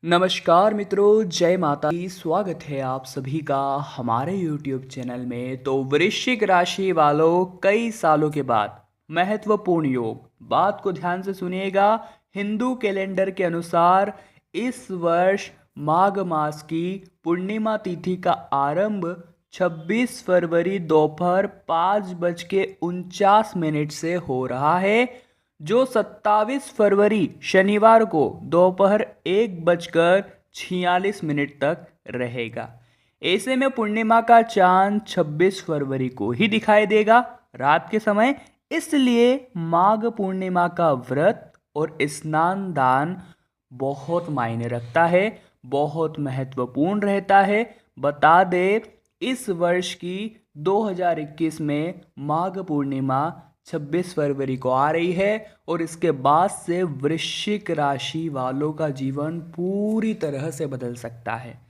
नमस्कार मित्रों, जय माता दी। स्वागत है आप सभी का हमारे YouTube चैनल में। तो वृश्चिक राशि वालों, कई सालों के बाद महत्वपूर्ण योग, बात को ध्यान से सुनिएगा। हिंदू कैलेंडर के अनुसार इस वर्ष माघ मास की पूर्णिमा तिथि का आरंभ 26 फरवरी दोपहर 5:49 से हो रहा है, जो 27 फरवरी शनिवार को दोपहर 1:46 तक रहेगा। ऐसे में पूर्णिमा का चांद 26 फरवरी को ही दिखाई देगा रात के समय। इसलिए माघ पूर्णिमा का व्रत और स्नान दान बहुत मायने रखता है, बहुत महत्वपूर्ण रहता है। बता दे, इस वर्ष की 2021 में माघ पूर्णिमा 26 फरवरी को आ रही है और इसके बाद से वृश्चिक राशि वालों का जीवन पूरी तरह से बदल सकता है।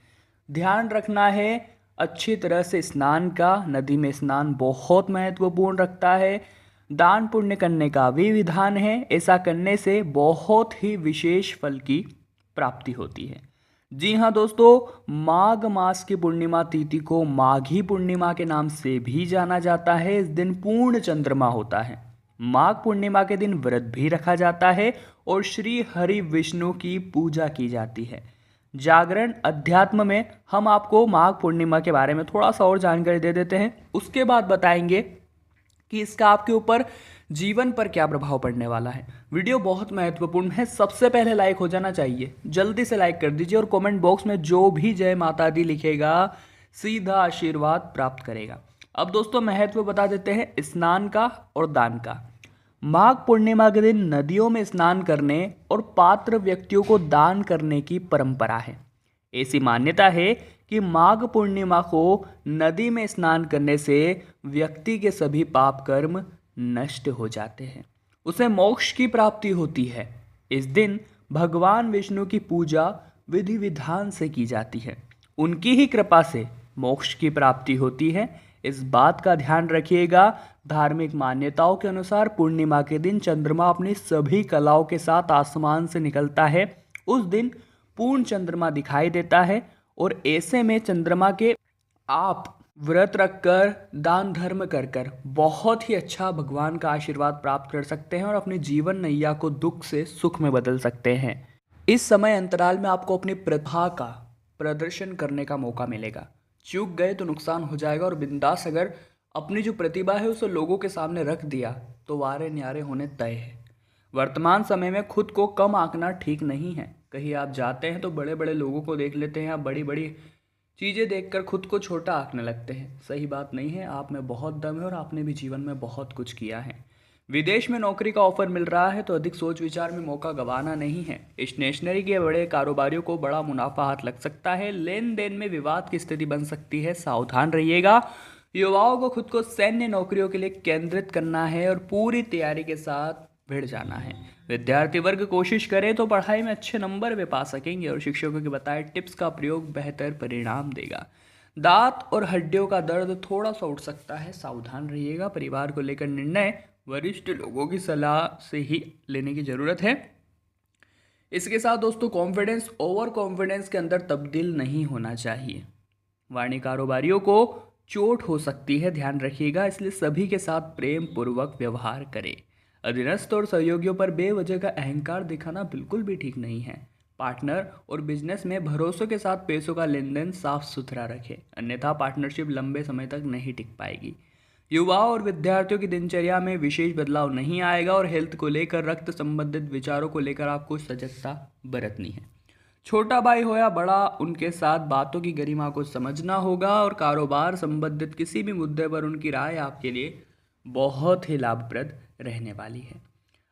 ध्यान रखना है अच्छी तरह से स्नान का। नदी में स्नान बहुत महत्वपूर्ण रखता है। दान पुण्य करने का भी विधान है। ऐसा करने से बहुत ही विशेष फल की प्राप्ति होती है। जी हाँ दोस्तों, माघ मास की पूर्णिमा तिथि को माघी पूर्णिमा के नाम से भी जाना जाता है। इस दिन पूर्ण चंद्रमा होता है। माघ पूर्णिमा के दिन व्रत भी रखा जाता है और श्री हरि विष्णु की पूजा की जाती है। जागरण अध्यात्म में हम आपको माघ पूर्णिमा के बारे में थोड़ा सा और जानकारी दे देते हैं। उसके बाद बताएंगे कि इसका आपके ऊपर जीवन पर क्या प्रभाव पड़ने वाला है। वीडियो बहुत महत्वपूर्ण है। सबसे पहले लाइक हो जाना चाहिए, जल्दी से लाइक कर दीजिए और कमेंट बॉक्स में जो भी जय माता दी लिखेगा सीधा आशीर्वाद प्राप्त करेगा। अब दोस्तों महत्व बता देते हैं स्नान का और दान का। माघ पूर्णिमा के दिन नदियों में स्नान करने और पात्र व्यक्तियों को दान करने की परंपरा है। ऐसी मान्यता है कि माघ पूर्णिमा को नदी में स्नान करने से व्यक्ति के सभी पाप कर्म नष्ट हो जाते हैं, उसे मोक्ष की प्राप्ति होती है। इस दिन भगवान विष्णु की पूजा विधि विधान से की जाती है। उनकी ही कृपा से मोक्ष की प्राप्ति होती है। इस बात का ध्यान रखिएगा। धार्मिक मान्यताओं के अनुसार पूर्णिमा के दिन चंद्रमा अपनी सभी कलाओं के साथ आसमान से निकलता है। उस दिन पूर्ण चंद्रमा दिखाई देता है और ऐसे में चंद्रमा के आप व्रत रखकर दान धर्म कर कर बहुत ही अच्छा भगवान का आशीर्वाद प्राप्त कर सकते हैं और अपनी जीवन नैया को दुख से सुख में बदल सकते हैं। इस समय अंतराल में आपको अपनी प्रतिभा का प्रदर्शन करने का मौका मिलेगा। चूक गए तो नुकसान हो जाएगा और बिंदास अगर अपनी जो प्रतिभा है उसे लोगों के सामने रख दिया तो वारे न्यारे होने तय है। वर्तमान समय में खुद को कम आंकना ठीक नहीं है। कहीं आप जाते हैं तो बड़े बड़े लोगों को देख लेते हैं, आप बड़ी बड़ी चीज़ें देखकर खुद को छोटा आंकने लगते हैं। सही बात नहीं है। आप में बहुत दम है और आपने भी जीवन में बहुत कुछ किया है। विदेश में नौकरी का ऑफर मिल रहा है तो अधिक सोच विचार में मौका गंवाना नहीं है। स्टेशनरी के बड़े कारोबारियों को बड़ा मुनाफा हाथ लग सकता है। लेन देन में विवाद की स्थिति बन सकती है, सावधान रहिएगा। युवाओं को खुद को सैन्य नौकरियों के लिए केंद्रित करना है और पूरी तैयारी के साथ भिड़ जाना है। विद्यार्थी वर्ग कोशिश करे तो पढ़ाई में अच्छे नंबर वे पा सकेंगे और शिक्षकों के बताए टिप्स का प्रयोग बेहतर परिणाम देगा। दांत और हड्डियों का दर्द थोड़ा सा उठ सकता है, सावधान रहिएगा। परिवार को लेकर निर्णय वरिष्ठ लोगों की सलाह से ही लेने की जरूरत है। इसके साथ दोस्तों कॉन्फिडेंस ओवर कॉन्फिडेंस के अंदर तब्दील नहीं होना चाहिए। वाणिज्य कारोबारियों को चोट हो सकती है, ध्यान रखिएगा। इसलिए सभी के साथ प्रेम पूर्वक व्यवहार करें। अधीनस्थ और सहयोगियों पर बेवजह का अहंकार दिखाना बिल्कुल भी ठीक नहीं है। पार्टनर और बिजनेस में भरोसे के साथ पैसों का लेन देन साफ सुथरा रखें, अन्यथा पार्टनरशिप लंबे समय तक नहीं टिक पाएगी। युवाओं और विद्यार्थियों की दिनचर्या में विशेष बदलाव नहीं आएगा और हेल्थ को लेकर, रक्त संबंधित विचारों को लेकर आपको सजगता बरतनी है। छोटा भाई हो या बड़ा, उनके साथ बातों की गरिमा को समझना होगा और कारोबार संबंधित किसी भी मुद्दे पर उनकी राय आपके लिए बहुत ही लाभप्रद रहने वाली है।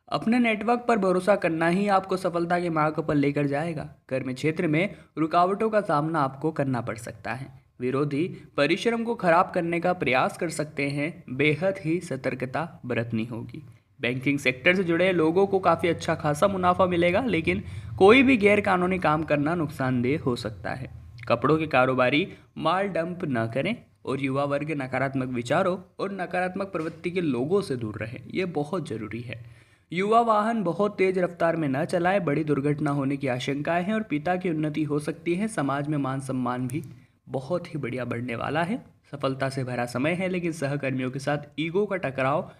अपने नेटवर्क पर भरोसा करना ही आपको सफलता के मार्ग पर लेकर जाएगा। कर्म क्षेत्र में रुकावटों का सामना आपको करना पड़ सकता है। विरोधी परिश्रम को खराब करने का प्रयास कर सकते हैं, बेहद ही सतर्कता बरतनी होगी। बैंकिंग सेक्टर से जुड़े लोगों को काफ़ी अच्छा खासा मुनाफा मिलेगा, लेकिन कोई भी गैर कानूनी काम करना नुकसानदेह हो सकता है। कपड़ों के कारोबारी माल डंप न करें और युवा वर्ग नकारात्मक विचारों और नकारात्मक प्रवृत्ति के लोगों से दूर रहे, ये बहुत ज़रूरी है। युवा वाहन बहुत तेज रफ्तार में न चलाए, बड़ी दुर्घटना होने की आशंकाएं हैं और पिता की उन्नति हो सकती है। समाज में मान सम्मान भी बहुत ही बढ़िया बढ़ने वाला है। सफलता से भरा समय है, लेकिन सहकर्मियों के साथ ईगो का टकराव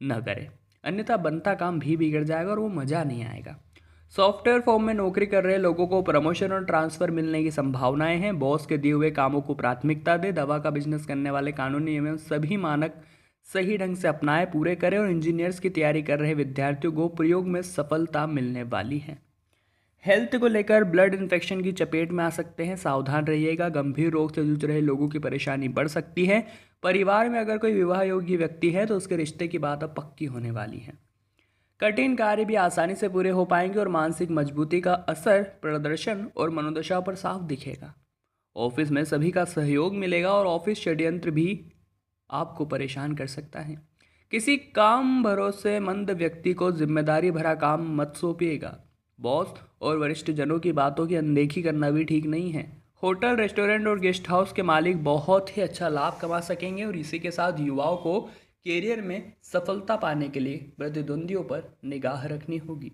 न करें, अन्यथा बनता काम भी बिगड़ जाएगा और वो मज़ा नहीं आएगा। सॉफ्टवेयर फॉर्म में नौकरी कर रहे लोगों को प्रमोशन और ट्रांसफर मिलने की संभावनाएं हैं। बॉस के दिए हुए कामों को प्राथमिकता दे। दवा का बिजनेस करने वाले कानूनी एवं सभी मानक सही ढंग से अपनाएं, पूरे करें। और इंजीनियर्स की तैयारी कर रहे विद्यार्थियों को प्रयोग में सफलता मिलने वाली है। हेल्थ को लेकर ब्लड इन्फेक्शन की चपेट में आ सकते हैं, सावधान रहिएगा। गंभीर रोग से जूझ रहे लोगों की परेशानी बढ़ सकती है। परिवार में अगर कोई विवाह योग्य व्यक्ति है तो उसके रिश्ते की बात अब पक्की होने वाली है। कठिन कार्य भी आसानी से पूरे हो पाएंगे और मानसिक मजबूती का असर प्रदर्शन और मनोदशा पर साफ दिखेगा। ऑफिस में सभी का सहयोग मिलेगा और ऑफिस षड्यंत्र भी आपको परेशान कर सकता है। किसी काम भरोसेमंद व्यक्ति को जिम्मेदारी भरा काम मत सौंपिएगा। बॉस और वरिष्ठ जनों की बातों की अनदेखी करना भी ठीक नहीं है। होटल, रेस्टोरेंट और गेस्ट हाउस के मालिक बहुत ही अच्छा लाभ कमा सकेंगे और इसी के साथ युवाओं को कैरियर में सफलता पाने के लिए प्रतिद्वंदियों पर निगाह रखनी होगी।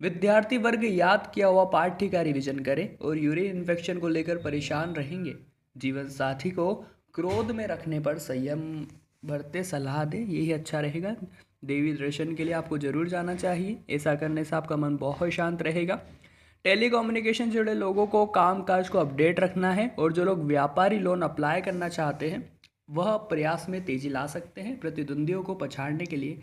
विद्यार्थी वर्ग याद किया हुआ पाठ्य का रिवीजन करे और यूरिन इन्फेक्शन को लेकर परेशान रहेंगे। जीवन साथी को क्रोध में रखने पर संयम बरते सलाह दे, यही अच्छा रहेगा। देवी दर्शन के लिए आपको जरूर जाना चाहिए, ऐसा करने से आपका मन बहुत शांत रहेगा। टेलीकम्युनिकेशन से जुड़े लोगों को कामकाज को अपडेट रखना है और जो लोग व्यापारी लोन अप्लाई करना चाहते हैं वह प्रयास में तेजी ला सकते हैं। प्रतिद्वंदियों को पछाड़ने के लिए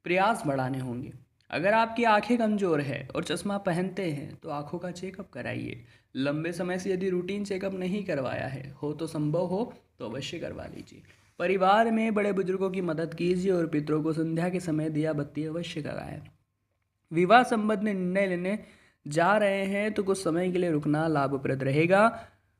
प्रयास बढ़ाने होंगे। अगर आपकी आंखें कमज़ोर है और चश्मा पहनते हैं तो आंखों का चेकअप कराइए। लंबे समय से यदि रूटीन चेकअप नहीं करवाया है हो तो संभव हो तो अवश्य करवा लीजिए। परिवार में बड़े बुजुर्गों की मदद कीजिए और पितरों को संध्या के समय दिया बत्ती अवश्य लगाएं। विवाह संबंधी निर्णय लेने जा रहे हैं तो कुछ समय के लिए रुकना लाभप्रद रहेगा।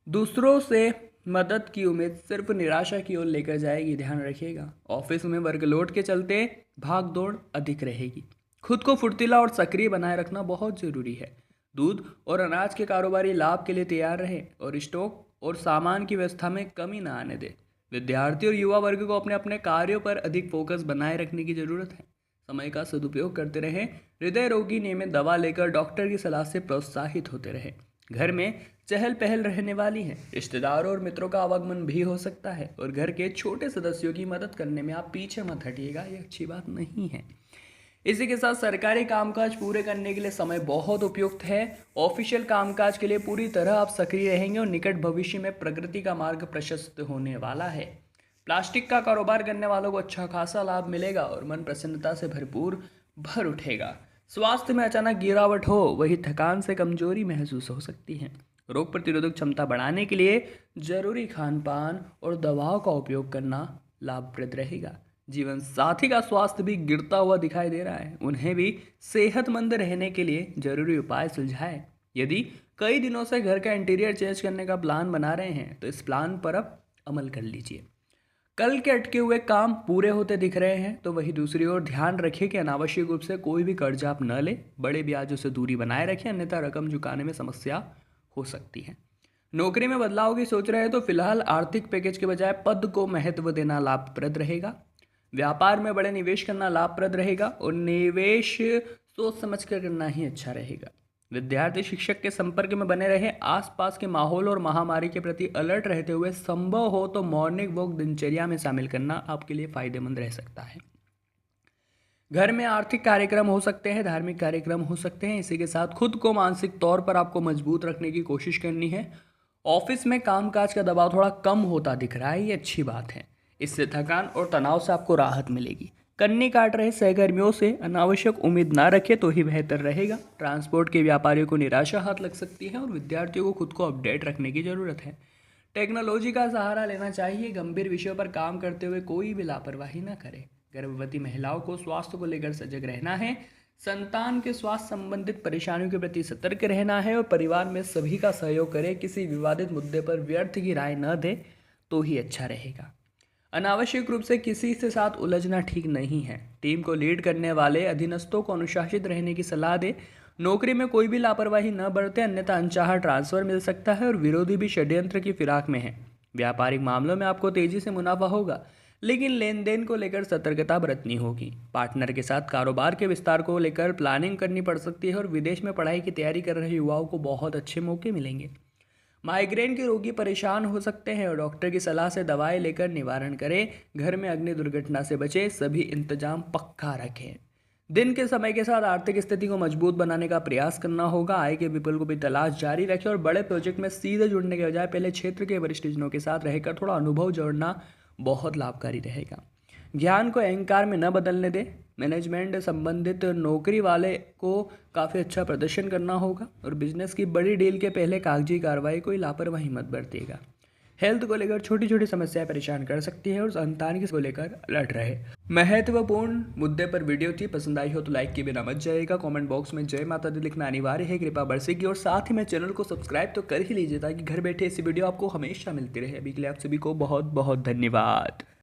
दूसरों से मदद की उम्मीद सिर्फ निराशा की ओर लेकर जाएगी, ध्यान रखिएगा। ऑफिस में वर्कलोड के चलते भाग दौड़ अधिक रहेगी। खुद को फुर्तीला और सक्रिय बनाए रखना बहुत जरूरी है। दूध और अनाज के कारोबारी लाभ के लिए तैयार रहे और स्टॉक और सामान की व्यवस्था में कमी न आने दे। विद्यार्थी और युवा वर्ग को अपने अपने कार्यों पर अधिक फोकस बनाए रखने की जरूरत है। समय का सदुपयोग करते रहें। हृदय रोगी नियमित दवा लेकर डॉक्टर की सलाह से प्रोत्साहित होते रहें। घर में चहल पहल रहने वाली है। रिश्तेदारों और मित्रों का आवागमन भी हो सकता है और घर के छोटे सदस्यों की मदद करने में आप पीछे मत हटिएगा, ये अच्छी बात नहीं है। इसी के साथ सरकारी कामकाज पूरे करने के लिए समय बहुत उपयुक्त है। ऑफिशियल कामकाज के लिए पूरी तरह आप सक्रिय रहेंगे और निकट भविष्य में प्रगति का मार्ग प्रशस्त होने वाला है। प्लास्टिक का कारोबार करने वालों को अच्छा खासा लाभ मिलेगा और मन प्रसन्नता से भरपूर भर उठेगा। स्वास्थ्य में अचानक गिरावट हो, वही थकान से कमजोरी महसूस हो सकती है। रोग प्रतिरोधक क्षमता बढ़ाने के लिए जरूरी खान पान और दवाओं का उपयोग करना लाभप्रद रहेगा। जीवन साथी का स्वास्थ्य भी गिरता हुआ दिखाई दे रहा है, उन्हें भी सेहतमंद रहने के लिए जरूरी उपाय सुलझाएं। यदि कई दिनों से घर का इंटीरियर चेंज करने का प्लान बना रहे हैं तो इस प्लान पर अब अमल कर लीजिए। कल के अटके हुए काम पूरे होते दिख रहे हैं, तो वही दूसरी ओर ध्यान रखिए कि अनावश्यक रूप से कोई भी कर्जा आप न ले। बड़े ब्याजों से दूरी बनाए रखें, अन्यथा रकम चुकाने में समस्या हो सकती है। नौकरी में बदलाव की सोच रहे हैं तो फिलहाल आर्थिक पैकेज के बजाय पद को महत्व देना लाभप्रद रहेगा। व्यापार में बड़े निवेश करना लाभप्रद रहेगा और निवेश सोच समझ कर करना ही अच्छा रहेगा। विद्यार्थी शिक्षक के संपर्क में बने रहे। आसपास के माहौल और महामारी के प्रति अलर्ट रहते हुए संभव हो तो मॉर्निंग वॉक दिनचर्या में शामिल करना आपके लिए फायदेमंद रह सकता है। घर में आर्थिक कार्यक्रम हो सकते हैं, धार्मिक कार्यक्रम हो सकते हैं। इसी के साथ खुद को मानसिक तौर पर आपको मजबूत रखने की कोशिश करनी है। ऑफिस में कामकाज का दबाव थोड़ा कम होता दिख रहा है, ये अच्छी बात है। इससे थकान और तनाव से आपको राहत मिलेगी। कन्नी काट रहे सहकर्मियों से अनावश्यक उम्मीद ना रखें तो ही बेहतर रहेगा। ट्रांसपोर्ट के व्यापारियों को निराशा हाथ लग सकती है और विद्यार्थियों को खुद को अपडेट रखने की ज़रूरत है। टेक्नोलॉजी का सहारा लेना चाहिए। गंभीर विषयों पर काम करते हुए कोई भी लापरवाही ना करे। गर्भवती महिलाओं को स्वास्थ्य को लेकर सजग रहना है। संतान के स्वास्थ्य संबंधित परेशानियों के प्रति सतर्क रहना है और परिवार में सभी का सहयोग करें। किसी विवादित मुद्दे पर व्यर्थ की राय न दे तो ही अच्छा रहेगा। अनावश्यक रूप से किसी से साथ उलझना ठीक नहीं है। टीम को लीड करने वाले अधीनस्थों को अनुशासित रहने की सलाह दे। नौकरी में कोई भी लापरवाही न बरते, अन्यथा अनचाहा ट्रांसफर मिल सकता है और विरोधी भी षड्यंत्र की फिराक में है। व्यापारिक मामलों में आपको तेजी से मुनाफा होगा, लेकिन लेन देन को लेकर सतर्कता बरतनी होगी। पार्टनर के साथ कारोबार के विस्तार को लेकर प्लानिंग करनी पड़ सकती है और विदेश में पढ़ाई की तैयारी कर रहे युवाओं को बहुत अच्छे मौके मिलेंगे। माइग्रेन के रोगी परेशान हो सकते हैं और डॉक्टर की सलाह से दवाएं लेकर निवारण करें। घर में अग्नि दुर्घटना से बचे, सभी इंतजाम पक्का रखें। दिन के समय के साथ आर्थिक स्थिति को मजबूत बनाने का प्रयास करना होगा। आय के विपुल को भी तलाश जारी रखें और बड़े प्रोजेक्ट में सीधे जुड़ने के बजाय पहले क्षेत्र के वरिष्ठ जनों के साथ रहकर थोड़ा अनुभव जोड़ना बहुत लाभकारी रहेगा। ज्ञान को अहंकार में न बदलने दें। मैनेजमेंट संबंधित नौकरी वाले को काफ़ी अच्छा प्रदर्शन करना होगा और बिजनेस की बड़ी डील के पहले कागजी कार्रवाई कोई लापरवाही मत बरतिएगा। हेल्थ को लेकर छोटी छोटी समस्याएं परेशान कर सकती है और संतान को लेकर अलर्ट रहे। महत्वपूर्ण मुद्दे पर वीडियो थी, पसंद आई हो तो लाइक किए बिना मत जाइएगा। कमेंट बॉक्स में जय माता दी लिखना अनिवार्य है, कृपा बरसेगी। और साथ ही में चैनल को सब्सक्राइब तो कर ही लीजिए ताकि घर बैठे ऐसी वीडियो आपको हमेशा मिलती रहे। अभी के लिए आप सभी को बहुत बहुत धन्यवाद।